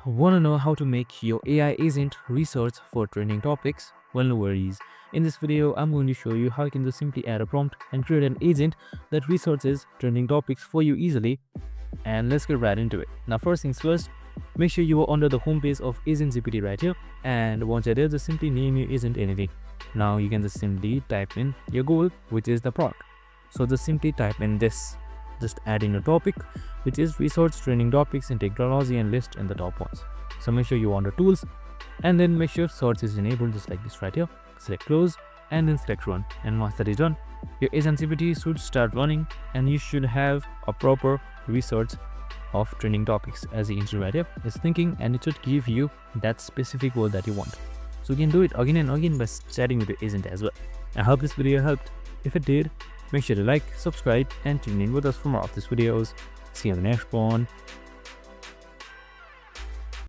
Want to know how to make your AI agent research for trending topics? Well, no worries. In this video, I'm going to show you how you can just simply add a prompt and create an agent that researches trending topics for you easily. And let's get right into it. Now, first things first, make sure you are under the homepage of AgentGPT right here. And once you're there, just simply name your agent anything. Now you can just simply type in your goal, which is the prompt. So just simply type in this. Just add in a topic, which is research trending topics in technology and list in the top ones. So make sure you under tools and then make sure search is enabled just like this right here. Select close and then select run. And once that is done, your AgentGPT should start running and you should have a proper research of trending topics as the engine right here is thinking, and it should give you that specific word that you want. So you can do it again and again by chatting with your agent as well. I hope this video helped. If it did, make sure to like, subscribe, and tune in with us for more of these videos. See you on the next one.